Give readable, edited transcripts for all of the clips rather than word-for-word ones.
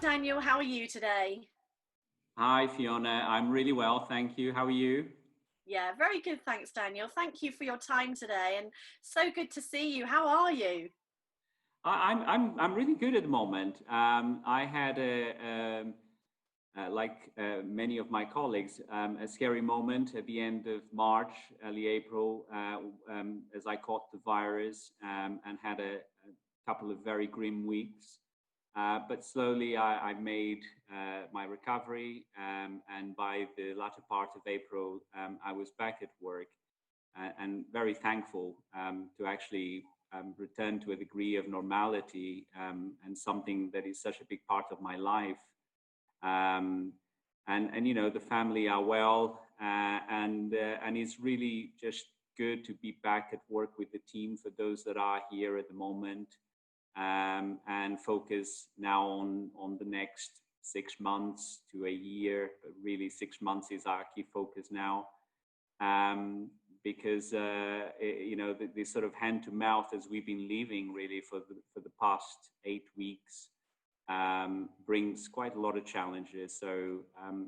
Daniel, how are you today? Hi, Fiona. I'm really well, thank you. How are you? Yeah, very good. Thanks, Daniel. Thank you for your time today and so good to see you. How are you? I'm really good at the moment. I had like many of my colleagues, a scary moment at the end of March, early April, as I caught the virus and had a couple of very grim weeks. But slowly I made my recovery, and by the latter part of April, I was back at work and very thankful to actually return to a degree of normality and something that is such a big part of my life. Um, and you know the family are well, and it's really just good to be back at work with the team for those that are here at the moment, and focus now on the next 6 months to a year. But really, 6 months is our key focus now, um, because you know the sort of hand to mouth as we've been living really for the past 8 weeks brings quite a lot of challenges. So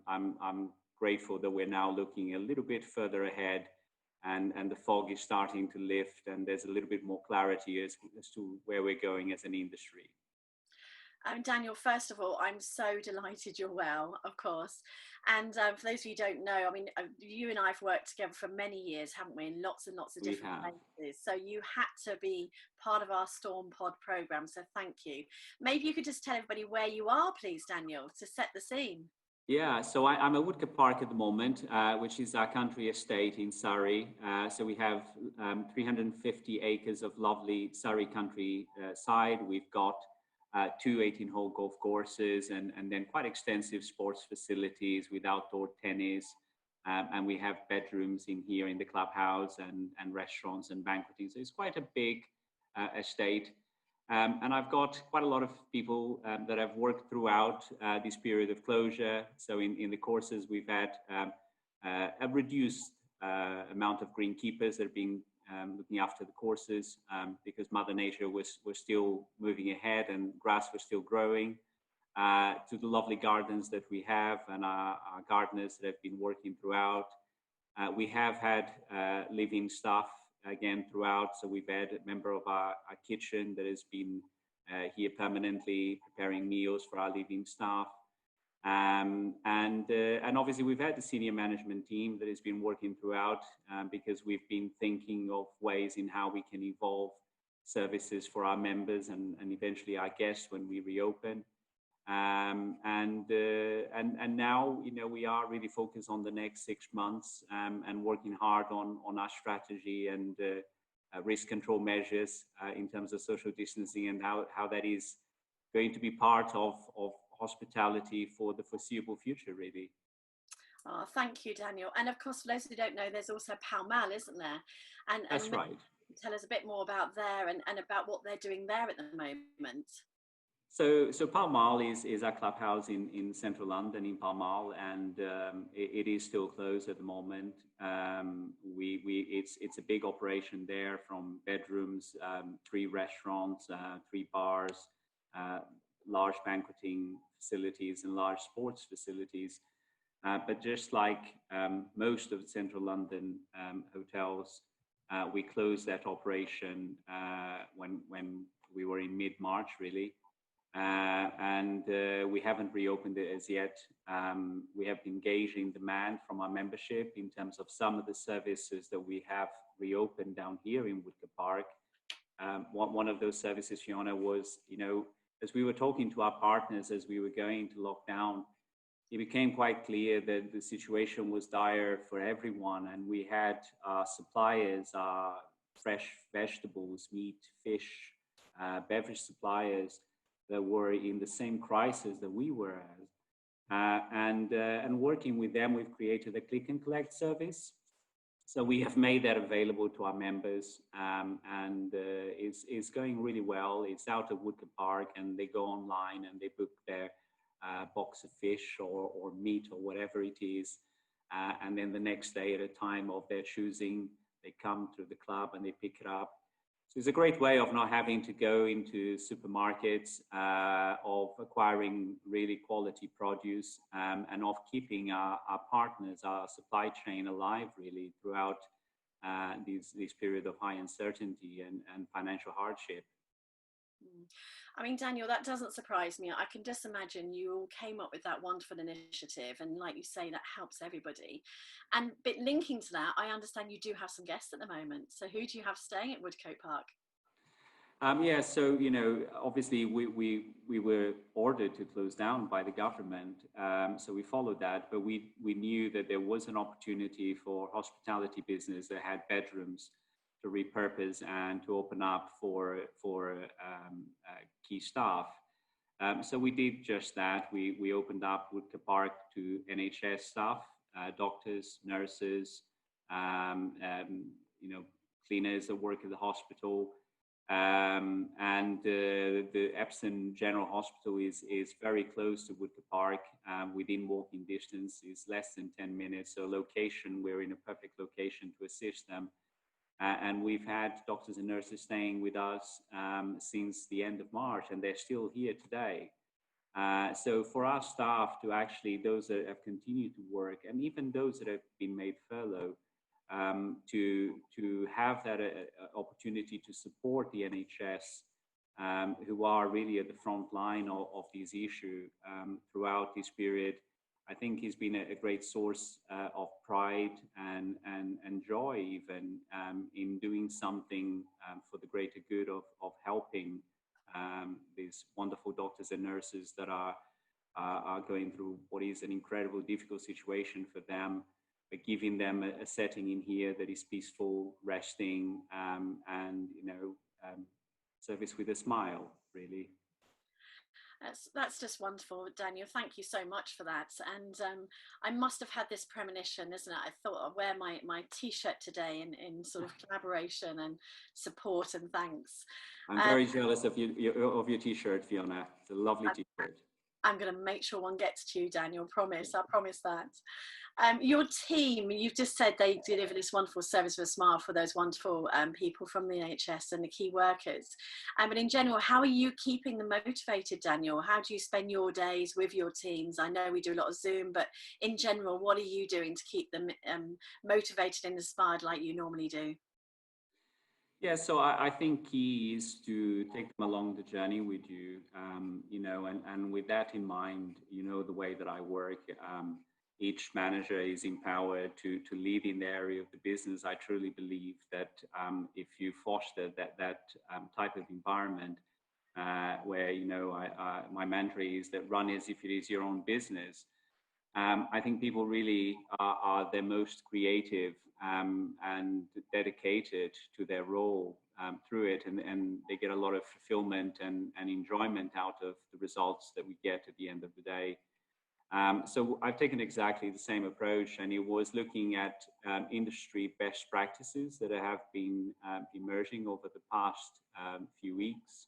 I'm grateful that we're now looking a little bit further ahead, and the fog is starting to lift, and there's a little bit more clarity as to where we're going as an industry. Daniel, first of all, I'm so delighted you're well, of course. And for those of you who don't know, I mean, you and I have worked together for many years, haven't we, in lots and lots of We different have. places. So you had to be part of our Storm Pod program. So thank you. Maybe you could just tell everybody where you are, please, Daniel, to set the scene. Yeah, so I'm at Woodcote Park at the moment, which is our country estate in Surrey. So we have 350 acres of lovely Surrey countryside. We've got two 18-hole golf courses, and then quite extensive sports facilities with outdoor tennis. And we have bedrooms in here in the clubhouse, and restaurants and banqueting. So it's quite a big estate. And I've got quite a lot of people that have worked throughout this period of closure. So in the courses, we've had a reduced amount of greenkeepers that have been looking after the courses, because Mother Nature was still moving ahead and grass was still growing. To the lovely gardens that we have, and our gardeners that have been working throughout. We have had living staff again throughout. So we've had a member of our kitchen that has been here permanently preparing meals for our living staff. And obviously we've had the senior management team that has been working throughout, because we've been thinking of ways in how we can evolve services for our members and eventually our guests when we reopen. And now, you know, we are really focused on the next 6 months, and working hard on our strategy and risk control measures in terms of social distancing, and how that is going to be part of hospitality for the foreseeable future, really. Oh, thank you, Daniel. And of course, for those who don't know, there's also Pall Mall, isn't there? And That's maybe right. tell us a bit more about there and about what they're doing there at the moment. So Pall Mall is our clubhouse in central London, in Pall Mall, and it is still closed at the moment. It's a big operation there, from bedrooms, three restaurants, three bars, uh, large banqueting facilities, and large sports facilities. But just like most of the central London hotels, we closed that operation when we were in mid-March, really. And we haven't reopened it as yet. We have been gauging demand from our membership in terms of some of the services that we have reopened down here in Woodcote Park. One of those services, Fiona, was, you know, as we were talking to our partners as we were going into lockdown, it became quite clear that the situation was dire for everyone. And we had suppliers, fresh vegetables, meat, fish, beverage suppliers that were in the same crisis that we were as. And working with them, we've created a click and collect service. So we have made that available to our members, and it's going really well. It's out of Woodcote Park, and they go online and they book their box of fish or meat or whatever it is. And then the next day, at a time of their choosing, they come to the club and they pick it up. So it's a great way of not having to go into supermarkets, of acquiring really quality produce, and of keeping our partners, our supply chain alive really throughout these period of high uncertainty and financial hardship. Mm. I mean, Daniel, that doesn't surprise me. I can just imagine you all came up with that wonderful initiative, and like you say, that helps everybody. And but linking to that, I understand you do have some guests at the moment. So who do you have staying at Woodcote Park? Yeah, so obviously we were ordered to close down by the government, so we followed that. But we knew that there was an opportunity for hospitality business that had bedrooms to repurpose and to open up for key staff. So we did just that. We opened up Woodcote Park to NHS staff, doctors, nurses, cleaners that work at the hospital. And the Epsom General Hospital is very close to Woodcote Park, within walking distance, is less than 10 minutes. So location, we're in a perfect location to assist them. And we've had doctors and nurses staying with us since the end of March, and they're still here today. So for our staff to actually, those that have continued to work, and even those that have been made furlough, to have that opportunity to support the NHS, who are really at the front line of this issue throughout this period, I think has been a great source of pride and joy even in doing something for the greater good of helping these wonderful doctors and nurses that are going through what is an incredible, difficult situation for them, but giving them a setting in here that is peaceful, resting, and service with a smile, really. That's just wonderful, Daniel. Thank you so much for that. And I must have had this premonition, isn't it? I thought I'll wear my T-shirt today in sort of collaboration and support and thanks. I'm very jealous of your T-shirt, Fiona. It's a lovely T-shirt. I'm going to make sure one gets to you, Daniel. Promise. I promise that. Your team, you've just said they deliver this wonderful service with a smile for those wonderful people from the NHS and the key workers. But in general, how are you keeping them motivated, Daniel? How do you spend your days with your teams? I know we do a lot of Zoom, but in general, what are you doing to keep them motivated and inspired like you normally do? Yeah, so I think key is to take them along the journey with you, and with that in mind, the way that I work, each manager is empowered to lead in the area of the business. I truly believe that if you foster that type of environment, where, my mantra is that run as if it is your own business. I think people really are their most creative and dedicated to their role through it, and they get a lot of fulfillment and enjoyment out of the results that we get at the end of the day. So I've taken exactly the same approach, and it was looking at industry best practices that have been emerging over the past few weeks,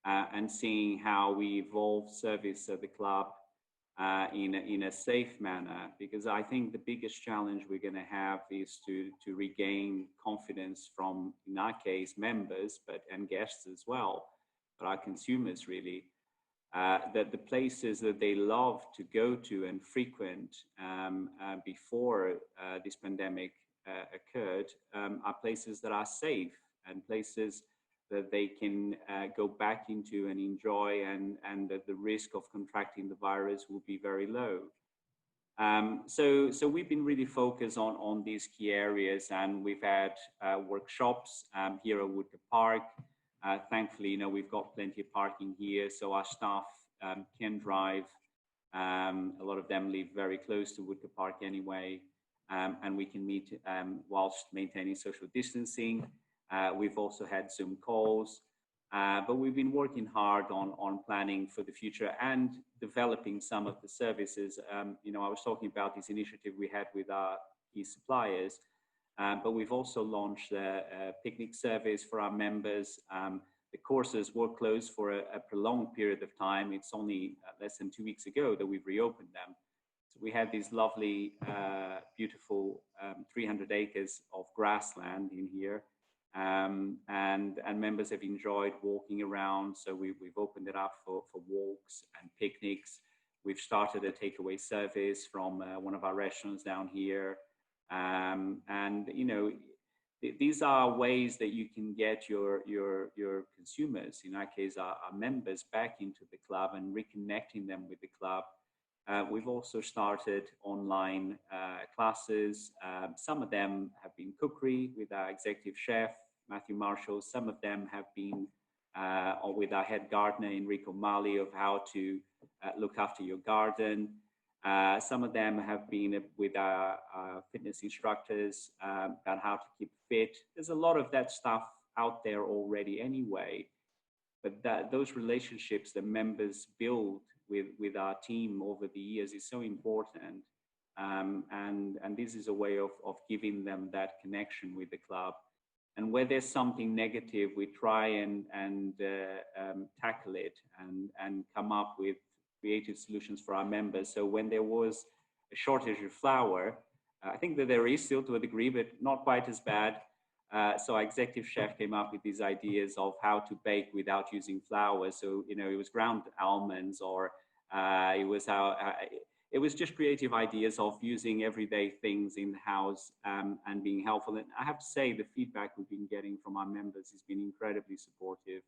and seeing how we evolve service at the club in a safe manner, because I think the biggest challenge we're going to have is to regain confidence from, in our case, members, and guests as well, but our consumers really, that the places that they love to go to and frequent before this pandemic occurred are places that are safe and places that they can go back into and enjoy, and that the risk of contracting the virus will be very low. So we've been really focused on these key areas, and we've had workshops here at Woodcote Park. Thankfully, we've got plenty of parking here, so our staff can drive. A lot of them live very close to Woodcote Park anyway, and we can meet whilst maintaining social distancing. We've also had Zoom calls, but we've been working hard on planning for the future and developing some of the services. I was talking about this initiative we had with our key suppliers, but we've also launched a picnic service for our members. The courses were closed for a prolonged period of time. It's only less than 2 weeks ago that we've reopened them. So we had these lovely, beautiful 300 acres of grassland in here. and members have enjoyed walking around. So we've opened it up for walks and picnics. We've started a takeaway service from one of our restaurants down here. And, you know, these are ways that you can get your consumers, in our case, our members, back into the club and reconnecting them with the club. We've also started online classes. Some of them have been cookery with our executive chef, Matthew Marshall. Some of them have been with our head gardener, Enrico Mali, of how to look after your garden. Some of them have been with our fitness instructors about how to keep fit. There's a lot of that stuff out there already anyway, but those relationships that members build with our team over the years is so important. And this is a way of giving them that connection with the club. And where there's something negative, we try and tackle it and come up with creative solutions for our members. So when there was a shortage of flour, I think that there is still to a degree, but not quite as bad. So our executive chef came up with these ideas of how to bake without using flour. So, you know, it was ground almonds, or it was just creative ideas of using everyday things in the house and being helpful. And I have to say, the feedback we've been getting from our members has been incredibly supportive.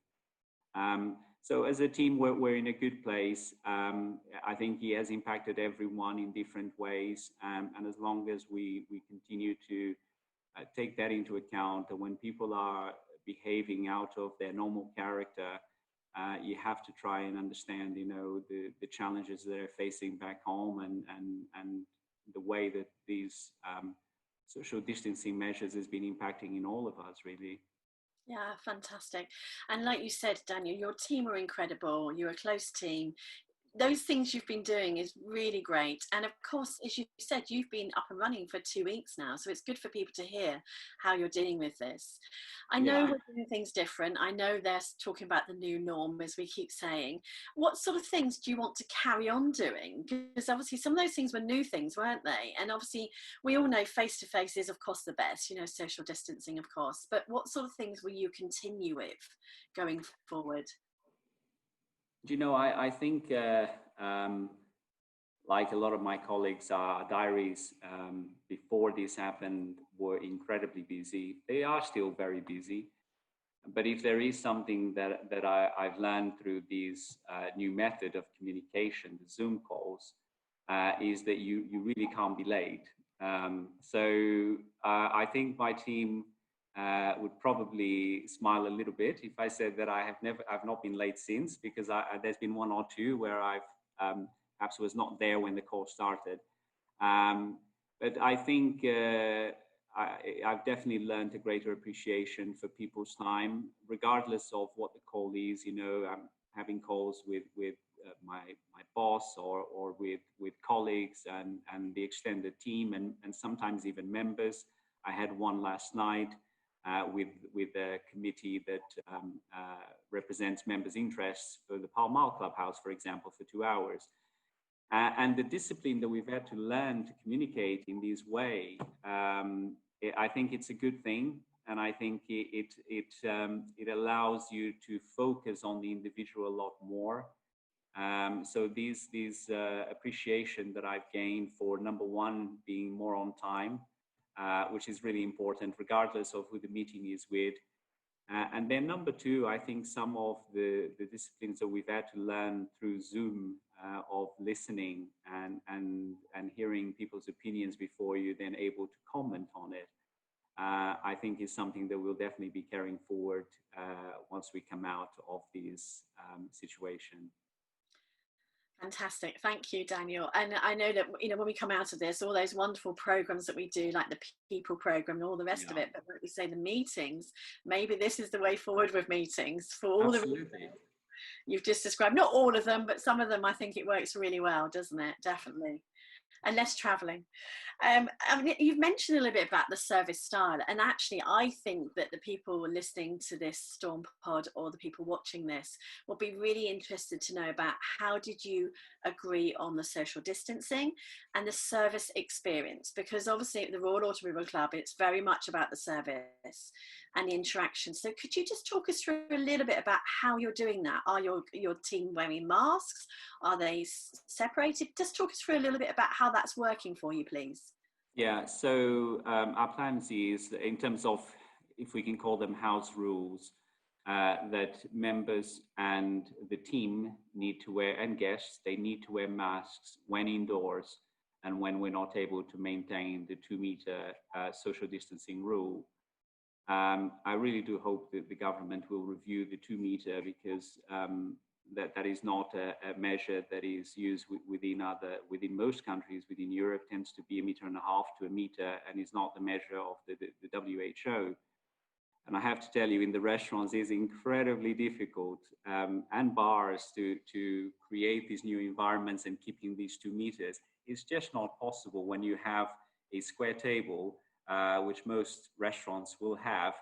So as a team, we're in a good place. I think he has impacted everyone in different ways. And as long as we continue to take that into account, that when people are behaving out of their normal character, you have to try and understand, you know, the challenges they're facing back home, and the way that these social distancing measures has been impacting in all of us, really. Yeah, fantastic. And like you said, Daniel, your team are incredible. You're a close team. Those things you've been doing is really great. And of course, as you said, you've been up and running for 2 weeks now. So it's good for people to hear how you're dealing with this. I know Yeah. we're doing things different. I know they're talking about the new norm, as we keep saying. What sort of things do you want to carry on doing? Because obviously some of those things were new things, weren't they? And obviously we all know face-to-face is, of course, the best, you know, social distancing, of course. But what sort of things will you continue with going forward? Do you know, I think like a lot of my colleagues, our diaries before this happened were incredibly busy. They are still very busy. But if there is something that I've learned through these new method of communication, the Zoom calls, is that you really can't be late. So I think my team would probably smile a little bit if I said that I've not been late since, because there's been one or two where I've perhaps was not there when the call started. But I think I've definitely learned a greater appreciation for people's time, regardless of what the call is. You know, I'm having calls with my boss or with colleagues and the extended team, and sometimes even members. I had one last night with a committee that represents members' interests for the Pall Mall Clubhouse, for example, for 2 hours. And the discipline that we've had to learn to communicate in this way, I think it's a good thing. And I think it allows you to focus on the individual a lot more. So these appreciation that I've gained for, number one, being more on time, which is really important, regardless of who the meeting is with. And then number two, I think some of the disciplines that we've had to learn through Zoom, of listening and hearing people's opinions before you then able to comment on it, I think is something that we'll definitely be carrying forward once we come out of this situation. Fantastic. Thank you, Daniel. And I know that, you know, when we come out of this, all those wonderful programs that we do, like the people program and all the rest of it, but like we say, the meetings, maybe this is the way forward with meetings for all the reasons you've just described. Not all of them, but some of them, I think it works really well, doesn't it? Definitely. And less traveling. I mean, you've mentioned a little bit about the service style, and actually I think that the people listening to this Storm Pod, or the people watching this, will be really interested to know about how did you agree on the social distancing and the service experience, because obviously at the Royal Automobile Club it's very much about the service, and interaction. So could you just talk us through a little bit about how you're doing that? Are your team wearing masks? Are they separated? Just talk us through a little bit about how that's working for you, please. Yeah, so our plans is, in terms of, if we can call them house rules, that members and the team need to wear, and guests, they need to wear masks when indoors and when we're not able to maintain the 2-meter social distancing rule. I really do hope that the government will review the 2-meter, because that is not a measure that is used within most countries. Within Europe, tends to be 1.5 meters to 1 meter, and is not the measure of the WHO. And I have to tell you, in the restaurants, it's incredibly difficult, and bars, to create these new environments and keeping these 2 meters. It's just not possible when you have a square table, which most restaurants will have,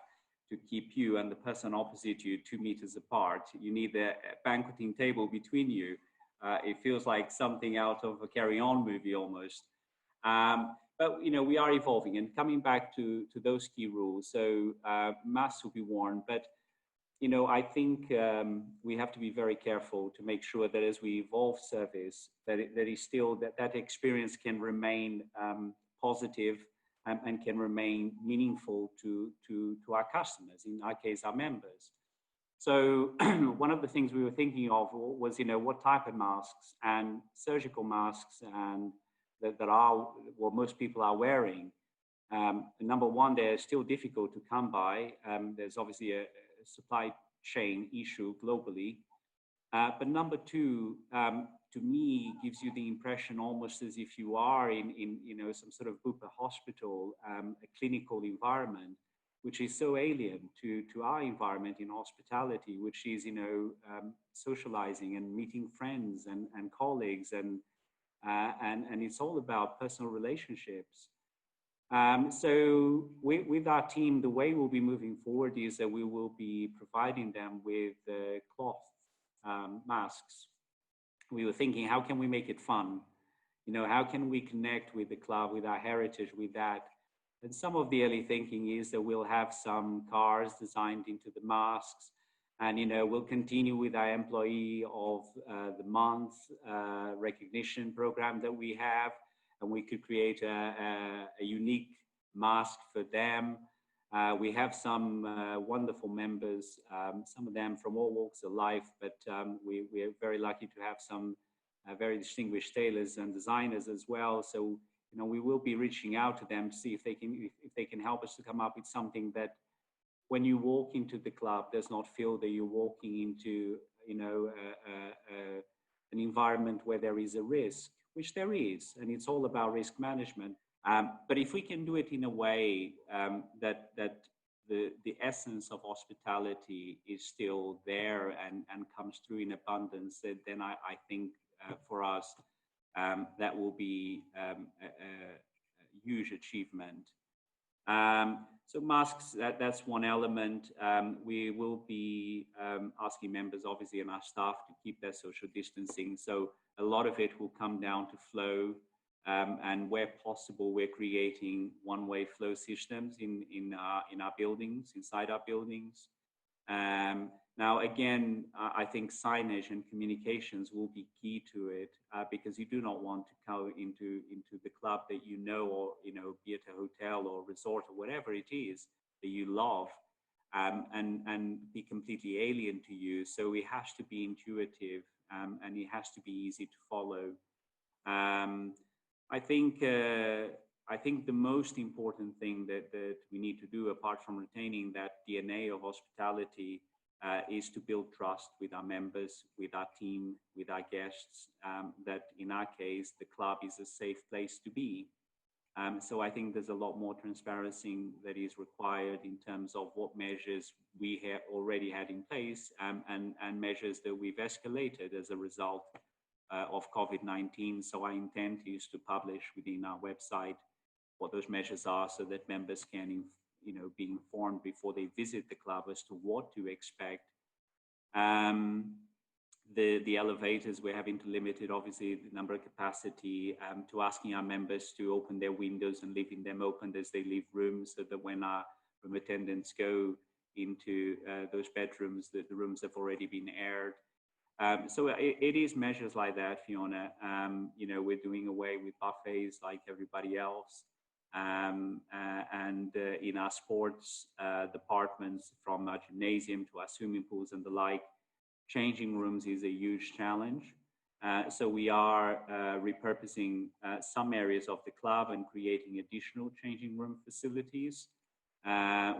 to keep you and the person opposite you 2 meters apart. You need a banqueting table between you. It feels like something out of a Carry On movie almost. But we are evolving, and coming back to those key rules. So masks will be worn, but I think we have to be very careful to make sure that as we evolve service, that is still that experience can remain positive and can remain meaningful to our customers, in our case, our members. So one of the things we were thinking of was, what type of masks, and surgical masks, and that are what most people are wearing. Number one, they're still difficult to come by. There's obviously a supply chain issue globally. But number two, to me, gives you the impression almost as if you are in some sort of Bupa hospital, a clinical environment, which is so alien to our environment in hospitality, which is socializing and meeting friends and colleagues, and it's all about personal relationships. So with our team, the way we'll be moving forward is that we will be providing them with cloth masks. We were thinking, how can we make it fun? How can we connect with the club, with our heritage, with that? And some of the early thinking is that we'll have some cars designed into the masks, and we'll continue with our employee of the month recognition program that we have, and we could create a unique mask for them. We have some wonderful members, some of them from all walks of life, but we are very lucky to have some very distinguished tailors and designers as well. So we will be reaching out to them to see if they can help us to come up with something that, when you walk into the club, does not feel that you're walking into an environment where there is a risk, which there is, and it's all about risk management. But if we can do it in a way that the essence of hospitality is still there and comes through in abundance, then I think for us that will be a huge achievement. So masks, that's one element. We will be asking members, obviously, and our staff to keep their social distancing. So a lot of it will come down to flow. And where possible, we're creating one-way flow systems in our buildings, inside our buildings. Now, again, I think signage and communications will be key to it, because you do not want to go into the club that or be it a hotel or resort or whatever it is that you love, and be completely alien to you. So it has to be intuitive, and it has to be easy to follow. I think the most important thing that we need to do, apart from retaining that DNA of hospitality, is to build trust with our members, with our team, with our guests, that in our case, the club is a safe place to be. So I think there's a lot more transparency that is required in terms of what measures we have already had in place, and measures that we've escalated as a result of COVID-19. So our intent is to publish within our website what those measures are, so that members can be informed before they visit the club as to what to expect. The elevators, we're having to limit it, obviously, the number of capacity, to asking our members to open their windows and leaving them open as they leave rooms, so that when our from attendants go into those bedrooms, that the rooms have already been aired. So it is measures like that, Fiona. We're doing away with buffets like everybody else. And in our sports departments, from our gymnasium to our swimming pools and the like, changing rooms is a huge challenge. So we are repurposing some areas of the club and creating additional changing room facilities.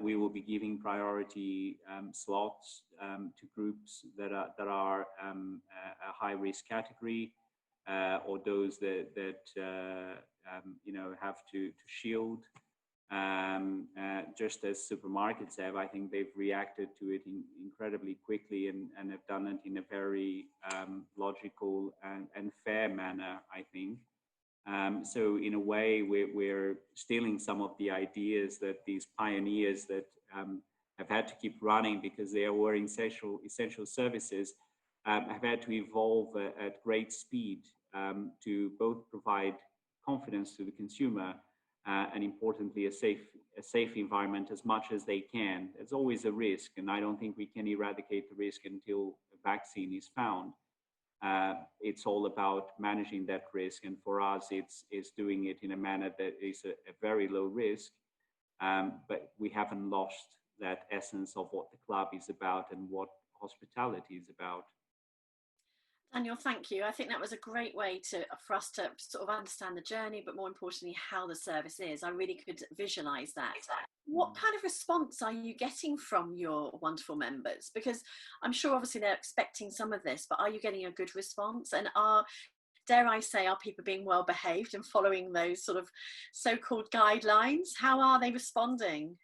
We will be giving priority slots to groups that are a high risk category, or those that have to shield. Just as supermarkets have, I think they've reacted to it incredibly quickly and have done it in a very logical and fair manner, I think. So in a way, we're stealing some of the ideas that these pioneers that have had to keep running because they are wearing essential services have had to evolve at great speed to both provide confidence to the consumer and importantly, a safe environment as much as they can. There's always a risk, and I don't think we can eradicate the risk until a vaccine is found. It's all about managing that risk, and for us, it's doing it in a manner that is a very low risk, but we haven't lost that essence of what the club is about and what hospitality is about. Daniel, thank you. I think that was a great way for us to sort of understand the journey, but more importantly, how the service is. I really could visualize that. What kind of response are you getting from your wonderful members? Because I'm sure obviously they're expecting some of this, but are you getting a good response? And dare I say, are people being well behaved and following those sort of so-called guidelines? How are they responding?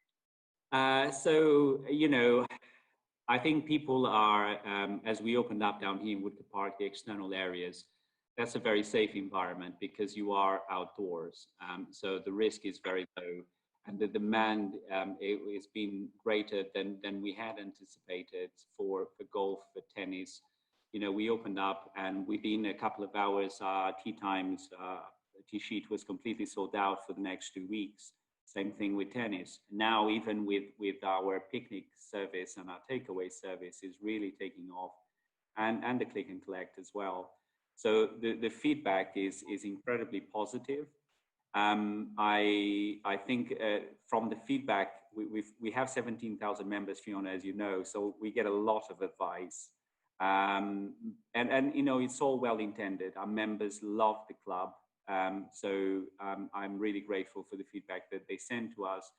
I think people are, as we opened up down here in Woodcote Park, the external areas, that's a very safe environment because you are outdoors. So the risk is very low and the demand has been greater than we had anticipated for golf, for tennis. We opened up and within a couple of hours, tea times, tea sheet was completely sold out for the next 2 weeks. Same thing with tennis. Now, even with our picnic service and our takeaway service is really taking off, and the click and collect as well. So the feedback is incredibly positive. I think from the feedback, we have 17,000 members, Fiona, as you know, so we get a lot of advice. And it's all well intended. Our members love the club. So I'm really grateful for the feedback that they send to us.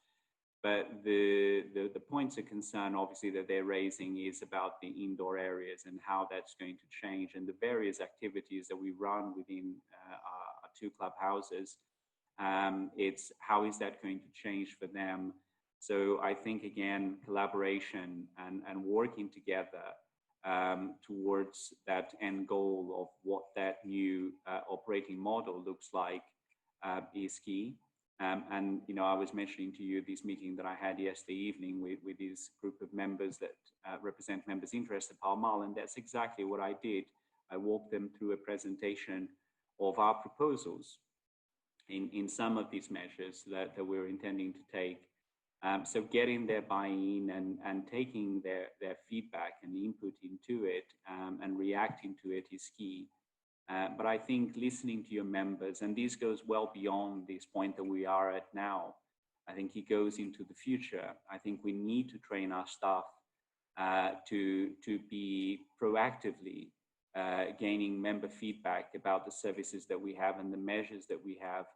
But the points of concern, obviously, that they're raising is about the indoor areas and how that's going to change, and the various activities that we run within our 2 clubhouses. It's how is that going to change for them? So I think, again, collaboration and working together towards that end goal of what that new operating model looks like is key. And I was mentioning to you this meeting that I had yesterday evening with this group of members that represent members' interests at Pall Mall, and that's exactly what I did. I walked them through a presentation of our proposals in some of these measures that we're intending to take. So getting their buy-in and taking their feedback and input into it and reacting to it is key. But I think listening to your members, and this goes well beyond this point that we are at now, I think it goes into the future. I think we need to train our staff to be proactively gaining member feedback about the services that we have and the measures that we have,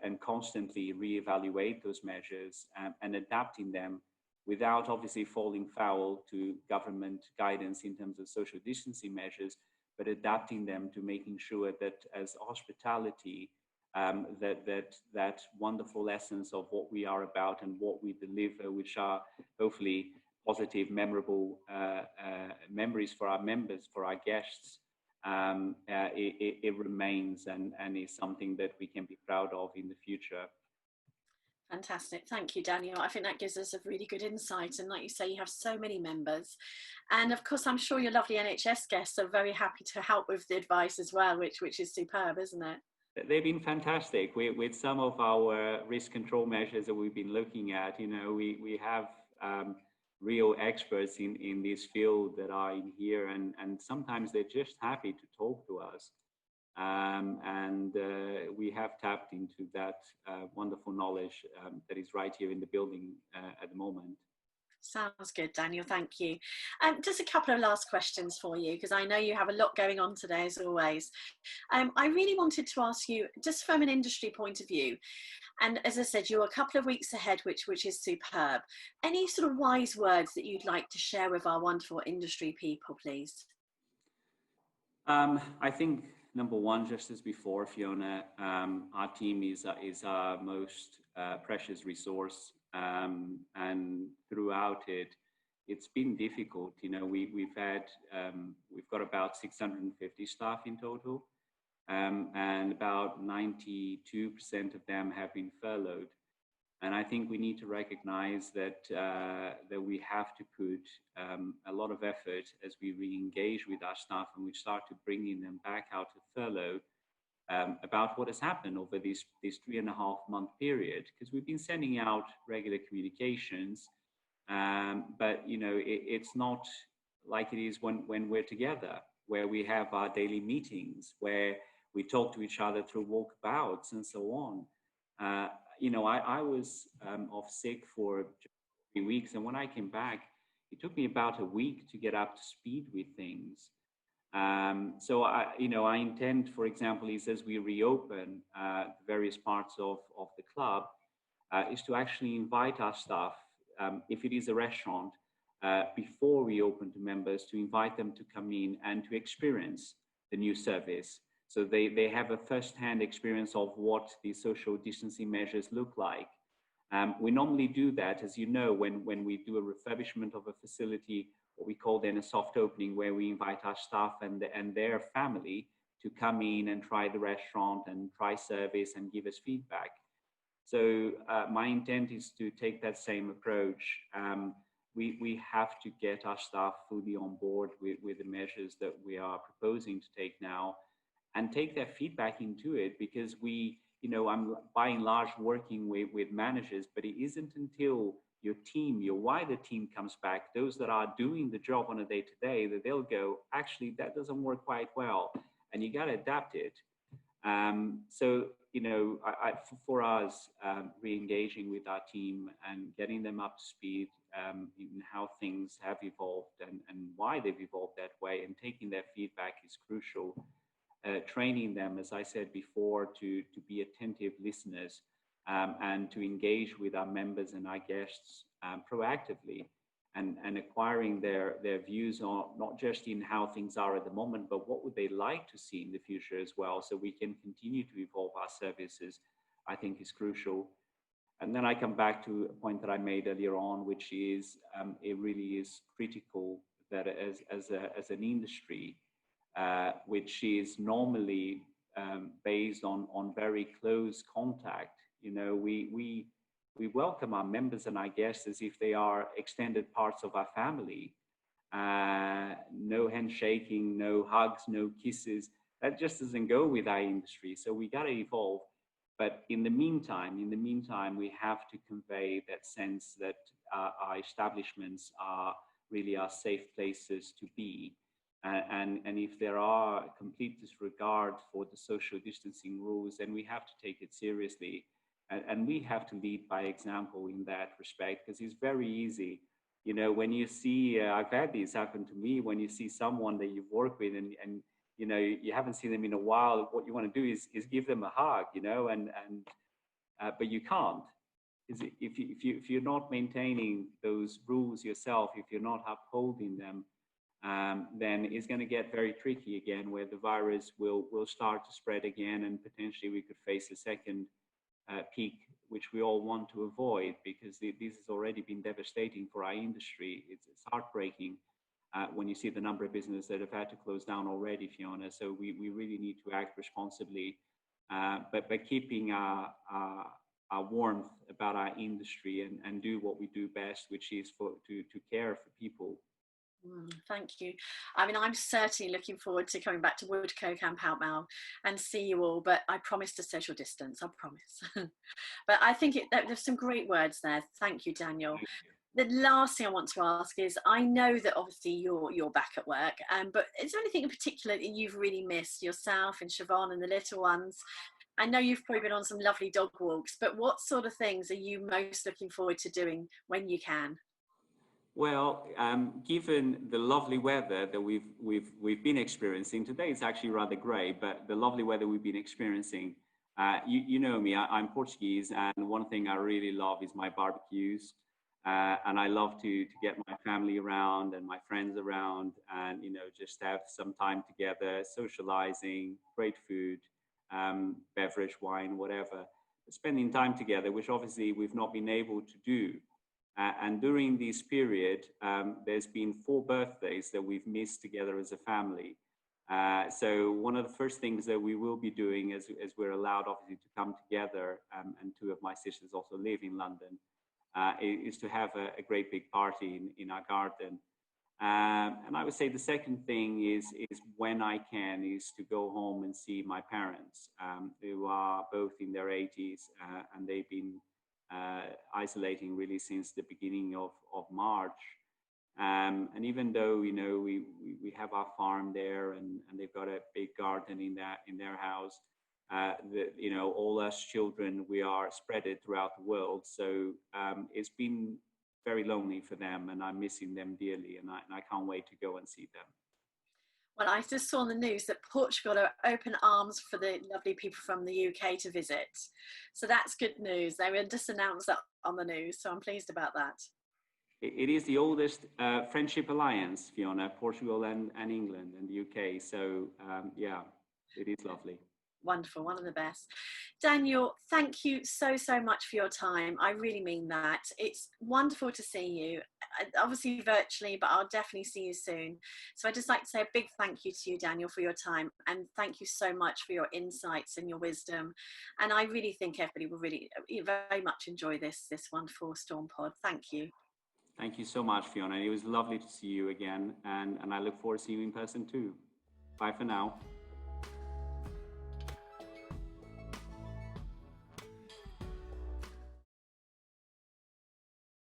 and constantly reevaluate those measures and adapting them without obviously falling foul to government guidance in terms of social distancing measures, but adapting them to making sure that as hospitality, that wonderful essence of what we are about and what we deliver, which are hopefully positive, memorable memories for our members, for our guests, it remains and is something that we can be proud of in the future. Fantastic. Thank you, Daniel. I think that gives us a really good insight. And like you say, you have so many members. And of course, I'm sure your lovely NHS guests are very happy to help with the advice as well, which is superb, isn't it? They've been fantastic with some of our risk control measures that we've been looking at. We have real experts in this field that are in here, and sometimes they're just happy to talk to us. And we have tapped into that wonderful knowledge that is right here in the building at the moment. Sounds good, Daniel. Thank you. Just a couple of last questions for you, because I know you have a lot going on today, as always. I really wanted to ask you, just from an industry point of view, and as I said, you're a couple of weeks ahead, which is superb. Any sort of wise words that you'd like to share with our wonderful industry people, please? I think number one, just as before, Fiona, our team is our most precious resource, and throughout it, it's been difficult. We've got about 650 staff in total, and about 92% of them have been furloughed. And I think we need to recognize that we have to put a lot of effort as we re-engage with our staff and we start to bringing them back out of furlough, about what has happened over this 3.5-month period, because we've been sending out regular communications, but it's not like it is when we're together, where we have our daily meetings, where we talk to each other through walkabouts and so on. I was off sick for 3 weeks, and when I came back, it took me about a week to get up to speed with things. So I intend, for example, is as we reopen various parts of the club, is to actually invite our staff, if it is a restaurant, before we open to members, to invite them to come in and to experience the new service. So they have a first-hand experience of what the social distancing measures look like. We normally do that, as you know, when we do a refurbishment of a facility, what we call then a soft opening, where we invite our staff and their family to come in and try the restaurant and try service and give us feedback. So my intent is to take that same approach. We have to get our staff fully on board with the measures that we are proposing to take now, and take their feedback into it, because I'm by and large working with managers, but it isn't until your team, your wider team comes back, those that are doing the job on a day-to-day, that they'll go, actually, that doesn't work quite well, and you got to adapt it. For us, re-engaging with our team and getting them up to speed in how things have evolved and why they've evolved that way, and taking their feedback is crucial. Training them, as I said before, to be attentive listeners, and to engage with our members and our guests proactively, and acquiring their views on not just in how things are at the moment, but what would they like to see in the future as well, so we can continue to evolve our services, I think is crucial. And then I come back to a point that I made earlier on, which is it really is critical that as an industry, which is normally based on very close contact. We welcome our members and our guests as if they are extended parts of our family. No handshaking, no hugs, no kisses. That just doesn't go with our industry. So we got to evolve. But in the meantime, we have to convey that sense that our establishments are really our safe places to be. And if there are complete disregard for the social distancing rules, then we have to take it seriously. And we have to lead by example in that respect, because it's very easy. When you see, I've had this happen to me, when you see someone that you've worked with and you haven't seen them in a while, what you want to do is give them a hug, but you can't. If you're not maintaining those rules yourself, if you're not upholding them, then it's going to get very tricky again, where the virus will start to spread again, and potentially we could face a second peak, which we all want to avoid, because this has already been devastating for our industry. It's heartbreaking when you see the number of businesses that have had to close down already, Fiona. So we really need to act responsibly, but by keeping our warmth about our industry and do what we do best, which is to care for people. Thank you. I mean, I'm certainly looking forward to coming back to Woodcote and Pall Mall and see you all, but I promise to social distance, I promise. But I think there's some great words there. Thank you, Daniel. The last thing I want to ask is, I know that obviously you're back at work, but is there anything in particular that you've really missed yourself and Siobhan and the little ones? I know you've probably been on some lovely dog walks, but what sort of things are you most looking forward to doing when you can? Well, given the lovely weather that we've been experiencing today, it's actually rather grey, but the lovely weather we've been experiencing, you know me, I'm Portuguese, and one thing I really love is my barbecues, and I love to get my family around and my friends around, and just have some time together, socializing, great food, beverage, wine, whatever, spending time together, which obviously we've not been able to do. And during this period, there's been 4 birthdays that we've missed together as a family. So one of the first things that we will be doing, as we're allowed obviously to come together, and 2 of my sisters also live in London, is to have a great big party in our garden. And I would say the second thing is when I can, is to go home and see my parents, who are both in their 80s, and they've been isolating really since the beginning of March. And even though we have our farm there, and they've got a big garden in their house, all us children, we are spread it throughout the world. So it's been very lonely for them, and I'm missing them dearly, and I can't wait to go and see them. Well, I just saw on the news that Portugal are open arms for the lovely people from the UK to visit. So that's good news. They were just announced that on the news, so I'm pleased about that. It is the oldest friendship alliance, Fiona, Portugal and England and the UK. So yeah, it is lovely. Wonderful, one of the best. Daniel, thank you so much for your time. I really mean that. It's wonderful to see you, obviously virtually, but I'll definitely see you soon. So I'd just like to say a big thank you to you, Daniel, for your time, and thank you so much for your insights and your wisdom. And I really think everybody will really very much enjoy this wonderful Storm Pod. Thank you. Thank you so much, Fiona. It was lovely to see you again, and I look forward to seeing you in person too. Bye for now.